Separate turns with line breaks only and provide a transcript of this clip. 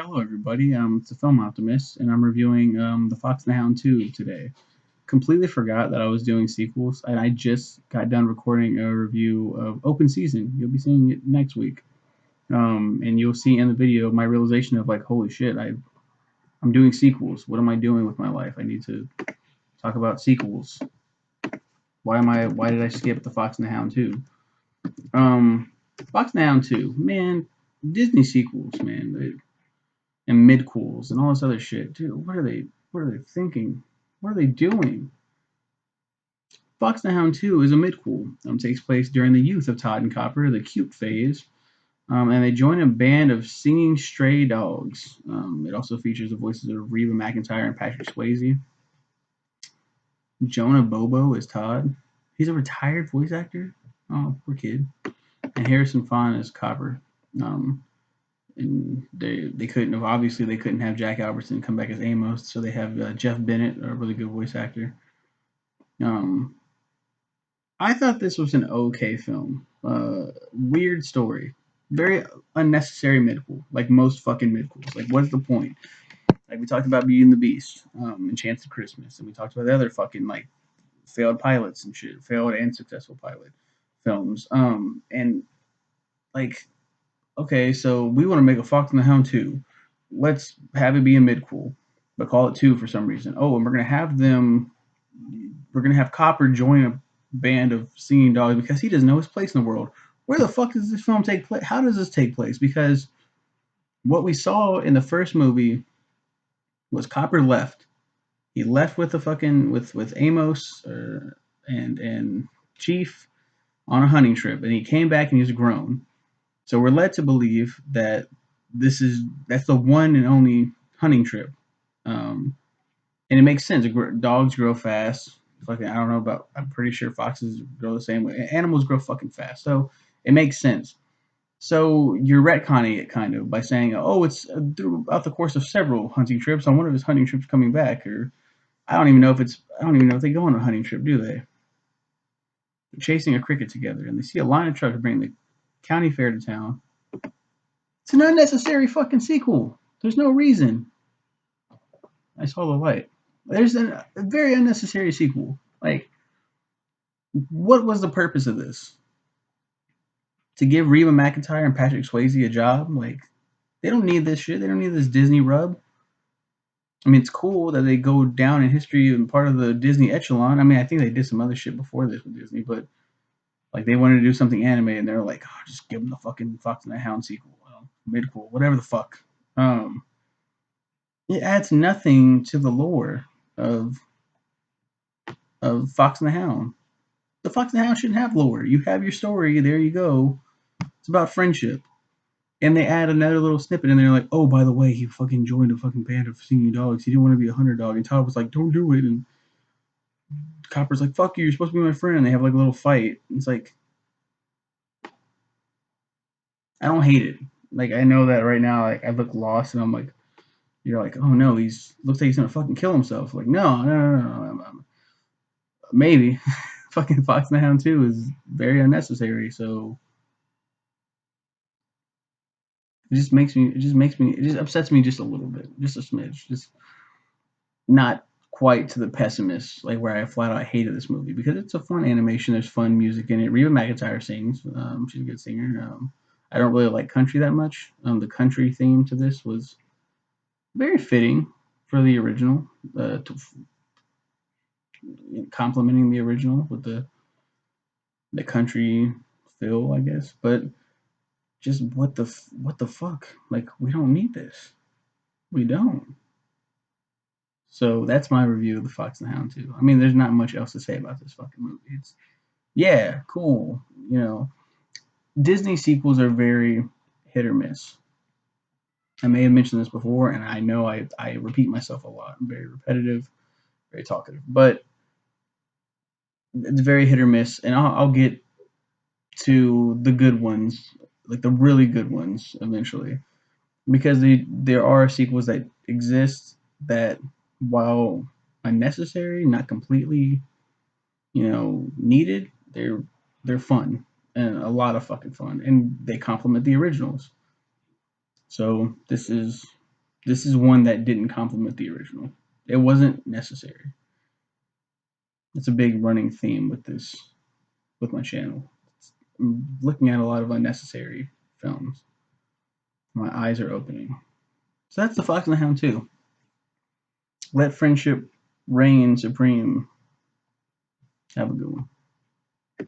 Hello, everybody. It's the Film Optimist, and I'm reviewing The Fox and the Hound 2 today. Completely forgot that I was doing sequels, and I just got done recording a review of Open Season. You'll be seeing it next week, and you'll see in the video my realization of like, holy shit, I'm doing sequels. What am I doing with my life? I need to talk about sequels. Why did I skip The Fox and the Hound 2? Fox and the Hound 2, man, Disney sequels, man. And midquels and all this other shit. Dude, what are they thinking? What are they doing? Fox and the Hound 2 is a midquel. Takes place during the youth of Todd and Copper, the cute phase, and they join a band of singing stray dogs. It also features the voices of Reba McEntire and Patrick Swayze. Jonah Bobo is Todd. He's a retired voice actor. Oh, poor kid. And Harrison Fahn is Copper. And they couldn't have, obviously they couldn't have Jack Albertson come back as Amos, so they have Jeff Bennett, a really good voice actor. Um, I thought this was an okay film. Weird story, very unnecessary midquel, like most fucking midquels. Like, what's the point? Like we talked about Beauty and the Beast, and Chance of Christmas, and we talked about the other fucking like failed pilots and shit, failed and successful pilot films. And like okay, so we want to make a Fox and the Hound 2. Let's have it be a midquel, but call it 2 for some reason. Oh, and we're going to have Copper join a band of singing dogs because he doesn't know his place in the world. Where the fuck does this film take place? How does this take place? Because what we saw in the first movie was Copper left. He left with the fucking with Amos and Chief on a hunting trip, and he came back and he was grown. So we're led to believe that that's the one and only hunting trip, and it makes sense. Dogs grow fast. Fucking, I don't know about. I'm pretty sure foxes grow the same way. Animals grow fucking fast, so it makes sense. So you're retconning it kind of by saying, oh, it's throughout the course of several hunting trips. On one of his hunting trips coming back, or I don't even know if they go on a hunting trip, do they? They're chasing a cricket together, and they see a line of trucks bringing the county fair to town. It's an unnecessary fucking sequel. There's no reason. I saw the light. There's a very unnecessary sequel. Like, what was the purpose of this? To give Reba McEntire and Patrick Swayze a job? Like, they don't need this shit. They don't need this Disney rub. I mean, it's cool that they go down in history and part of the Disney echelon. I mean, I think they did some other shit before this with Disney, but like they wanted to do something animated, and they're like, oh, just give them the fucking Fox and the Hound sequel, midquel, whatever the fuck. Um, it adds nothing to the lore of Fox and the Hound. The Fox and the Hound shouldn't have lore. You have your story. There you go. It's about friendship. And they add another little snippet, and they're like, "Oh, by the way, he fucking joined a fucking band of singing dogs. He didn't want to be a hunter dog." And Todd was like, "Don't do it." And Copper's like, "Fuck you. You're supposed to be my friend." And they have like a little fight. It's like, I don't hate it. Like I know that right now, like I look lost, and I'm like, you're like, "Oh no, he's looks like he's gonna fucking kill himself." Like, no. Maybe fucking Fox and the Hound 2 is very unnecessary. So it just upsets me just a little bit, just a smidge, just not quite to the pessimist, like where I flat out hated this movie because it's a fun animation. There's fun music in it. Reba McEntire sings. She's a good singer. I don't really like country that much. The country theme to this was very fitting for the original, complementing the original with the country feel, I guess. But just what the fuck? Like we don't need this. We don't. So that's my review of the Fox and the Hound 2. I mean, there's not much else to say about this fucking movie. It's yeah, cool. You know, Disney sequels are very hit or miss. I may have mentioned this before, and I know I repeat myself a lot. I'm very repetitive, very talkative, but it's very hit or miss. And I'll get to the good ones, like the really good ones, eventually, because there are sequels that exist that, while unnecessary, not completely, needed, they're fun and a lot of fucking fun, and they complement the originals. So this is This is one that didn't complement the original. It wasn't necessary. It's a big running theme with my channel. I'm looking at a lot of unnecessary films. My eyes are opening. So that's The Fox and the Hound 2. Let friendship reign supreme. Have a good one.